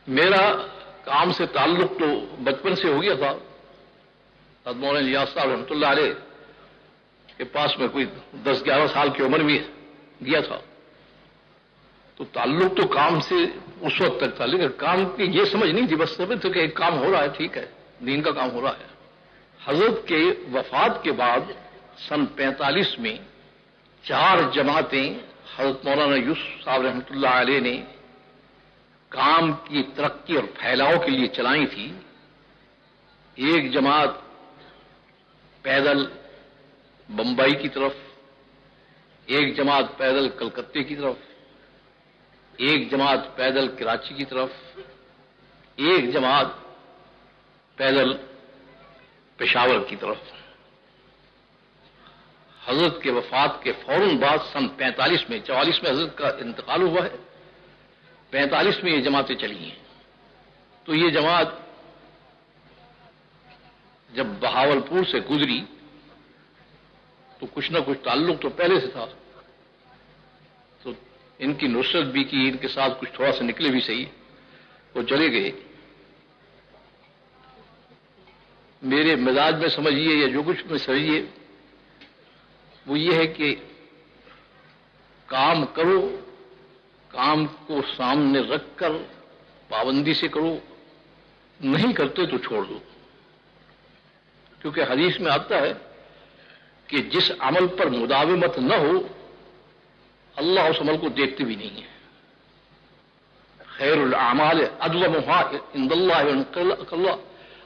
میرا کام سے تعلق تو بچپن سے ہو گیا تھا. حضرت مولانا الیاس صاحب رحمۃ اللہ علیہ کے پاس میں کوئی 10-11 سال کی عمر میں گیا تھا، تو تعلق تو کام سے اس وقت تک تھا، لیکن کام کی یہ سمجھ نہیں تھی، بس سمجھ تھے کہ ایک کام ہو رہا ہے، ٹھیک ہے، دین کا کام ہو رہا ہے. حضرت کے وفات کے بعد سن 45 میں 4 جماعتیں حضرت مولانا یوسف صاحب رحمۃ اللہ علیہ نے کام کی ترقی اور پھیلاؤ کے لیے چلائی تھی. ایک جماعت پیدل بمبئی کی طرف، ایک جماعت پیدل کلکتے کی طرف، ایک جماعت پیدل کراچی کی طرف، ایک جماعت پیدل پشاور کی طرف. حضرت کے وفات کے فوراً بعد سن 45 میں، 44 میں حضرت کا انتقال ہوا ہے، 45 میں یہ جماعتیں چلی ہیں. تو یہ جماعت جب بہاولپور سے گزری تو کچھ نہ کچھ تعلق تو پہلے سے تھا، تو ان کی نصرت بھی کی، ان کے ساتھ کچھ تھوڑا سا نکلے بھی صحیح، وہ چلے گئے. میرے مزاج میں سمجھیے یا جو کچھ میں سمجھیے وہ یہ ہے کہ کام کرو، کام کو سامنے رکھ کر پابندی سے کرو، نہیں کرتے تو چھوڑ دو. کیونکہ حدیث میں آتا ہے کہ جس عمل پر مداومت نہ ہو اللہ اس عمل کو دیکھتے بھی نہیں ہے. خیر الاعمال ادومها عند اللہ،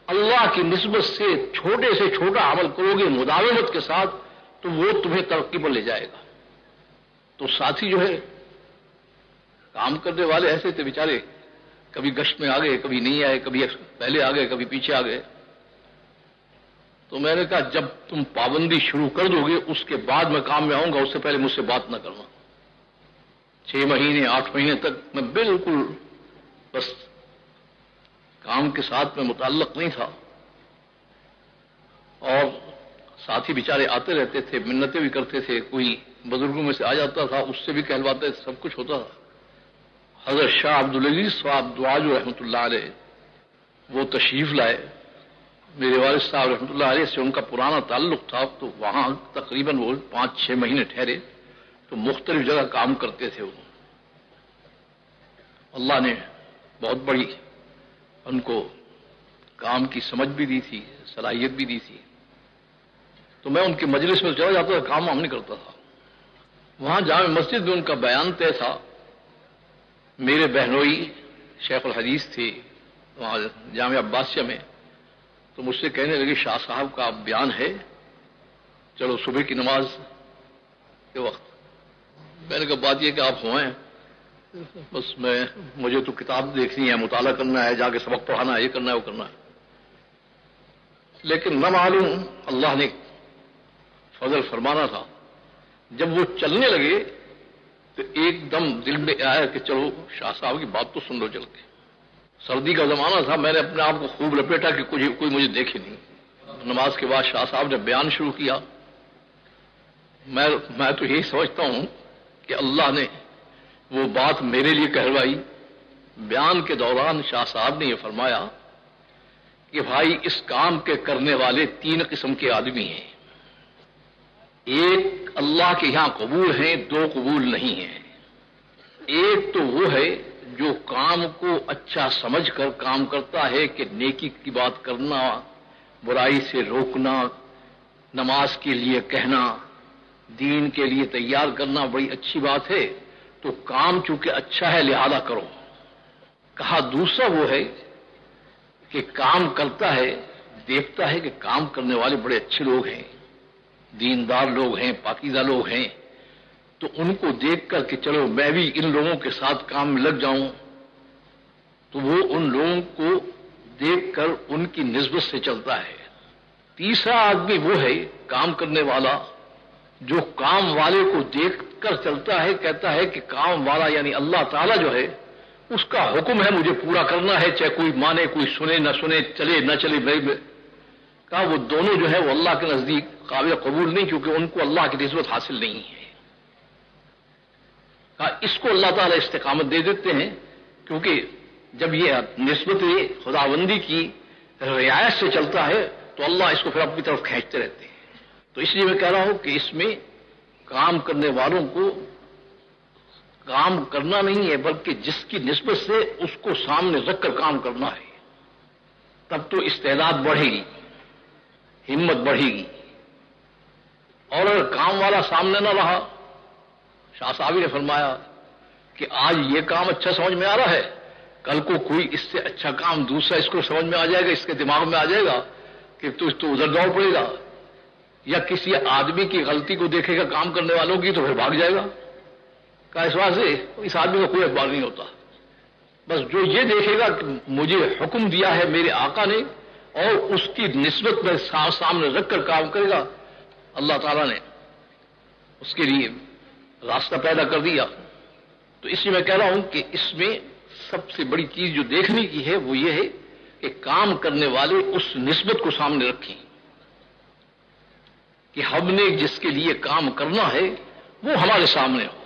اللہ کی نسبت سے چھوٹے سے چھوٹا عمل کرو گے مداومت کے ساتھ تو وہ تمہیں ترقی پر لے جائے گا. تو ساتھی جو ہے کام کرنے والے ایسے تھے بیچارے، کبھی گشت میں آ گئے، کبھی نہیں آئے، کبھی پہلے آ گئے، کبھی پیچھے آ گئے. تو میں نے کہا جب تم پابندی شروع کر دو گے اس کے بعد میں کام میں آؤں گا، اس سے پہلے مجھ سے بات نہ کرنا. 6 مہینے 8 مہینے تک میں بالکل بس کام کے ساتھ میں متعلق نہیں تھا، اور ساتھی بیچارے آتے رہتے تھے، منتیں بھی کرتے تھے، کوئی بزرگوں میں سے آ جاتا تھا اس سے بھی کہلواتے تھے، سب کچھ ہوتا تھا. حضرت شاہ عبدالعزیز صاحب دعاجو رحمۃ اللہ علیہ وہ تشریف لائے. میرے والد صاحب رحمۃ اللہ علیہ سے ان کا پرانا تعلق تھا، تو وہاں تقریباً وہ 5-6 مہینے ٹھہرے، تو مختلف جگہ کام کرتے تھے. وہ اللہ نے بہت بڑی ان کو کام کی سمجھ بھی دی تھی، صلاحیت بھی دی تھی. تو میں ان کی مجلس میں چلا جاتا تھا، کام ہم نہیں کرتا تھا. وہاں جامع مسجد میں ان کا بیان طے تھا. میرے بہنوئی شیخ الحدیث تھے وہاں جامعہ عباسیہ میں، تو مجھ سے کہنے لگے شاہ صاحب کا بیان ہے، چلو صبح کی نماز کے وقت. میں نے کہا بات یہ کہ آپ ہوئے ہیں، بس مجھے تو کتاب دیکھنی ہے، مطالعہ کرنا ہے، جا کے سبق پڑھانا ہے، یہ کرنا ہے وہ کرنا ہے. لیکن نہ معلوم اللہ نے فضل فرمانا تھا، جب وہ چلنے لگے تو ایک دم دل میں آیا کہ چلو شاہ صاحب کی بات تو سن لو چل کے. سردی کا زمانہ تھا، میں نے اپنے آپ کو خوب لپیٹا کہ کوئی مجھے دیکھے نہیں. نماز کے بعد شاہ صاحب نے بیان شروع کیا. میں تو یہی سمجھتا ہوں کہ اللہ نے وہ بات میرے لیے کہلوائی. بیان کے دوران شاہ صاحب نے یہ فرمایا کہ بھائی اس کام کے کرنے والے 3 قسم کے آدمی ہیں، ایک اللہ کے یہاں قبول ہیں، 2 قبول نہیں ہیں. ایک تو وہ ہے جو کام کو اچھا سمجھ کر کام کرتا ہے کہ نیکی کی بات کرنا، برائی سے روکنا، نماز کے لیے کہنا، دین کے لیے تیار کرنا بڑی اچھی بات ہے، تو کام چونکہ اچھا ہے لہذا کرو. کہا دوسرا وہ ہے کہ کام کرتا ہے، دیکھتا ہے کہ کام کرنے والے بڑے اچھے لوگ ہیں، دیندار لوگ ہیں، پاکیزہ لوگ ہیں، تو ان کو دیکھ کر کہ چلو میں بھی ان لوگوں کے ساتھ کام میں لگ جاؤں، تو وہ ان لوگوں کو دیکھ کر ان کی نسبت سے چلتا ہے. تیسرا آدمی وہ ہے کام کرنے والا جو کام والے کو دیکھ کر چلتا ہے، کہتا ہے کہ کام والا یعنی اللہ تعالیٰ جو ہے اس کا حکم ہے مجھے پورا کرنا ہے، چاہے کوئی مانے کوئی سنے نہ سنے، چلے نہ چلے. کہا وہ دونوں جو ہے وہ اللہ کے نزدیک قابل قبول نہیں، کیونکہ ان کو اللہ کی نسبت حاصل نہیں ہے. کہا اس کو اللہ تعالیٰ استقامت دے دیتے ہیں، کیونکہ جب یہ نسبت خداوندی کی رعایت سے چلتا ہے تو اللہ اس کو پھر اپنی طرف کھینچتے رہتے ہیں. تو اس لیے میں کہہ رہا ہوں کہ اس میں کام کرنے والوں کو کام کرنا نہیں ہے، بلکہ جس کی نسبت سے اس کو سامنے رکھ کر کام کرنا ہے. تب تو استعداد بڑھے گی، ہمت بڑھے گی. اور اگر کام والا سامنے نہ رہا، شاہ صاحب نے فرمایا کہ آج یہ کام اچھا سمجھ میں آ رہا ہے، کل کو کوئی اس سے اچھا کام دوسرا اس کو سمجھ میں آ جائے گا، اس کے دماغ میں آ جائے گا کہ تو ادھر دوڑ پڑے گا، یا کسی آدمی کی غلطی کو دیکھے گا کام کرنے والوں کی تو پھر بھاگ جائے گا. کہا اس واسطے اس آدمی کا کوئی اخبار نہیں ہوتا. بس جو یہ دیکھے گا کہ مجھے حکم دیا ہے میرے آقا نے اور اس کی نسبت میں سامنے رکھ کر کام کرے گا، اللہ تعالیٰ نے اس کے لیے راستہ پیدا کر دیا. تو اس لیے میں کہہ رہا ہوں کہ اس میں سب سے بڑی چیز جو دیکھنے کی ہے وہ یہ ہے کہ کام کرنے والے اس نسبت کو سامنے رکھیں کہ ہم نے جس کے لیے کام کرنا ہے وہ ہمارے سامنے ہو.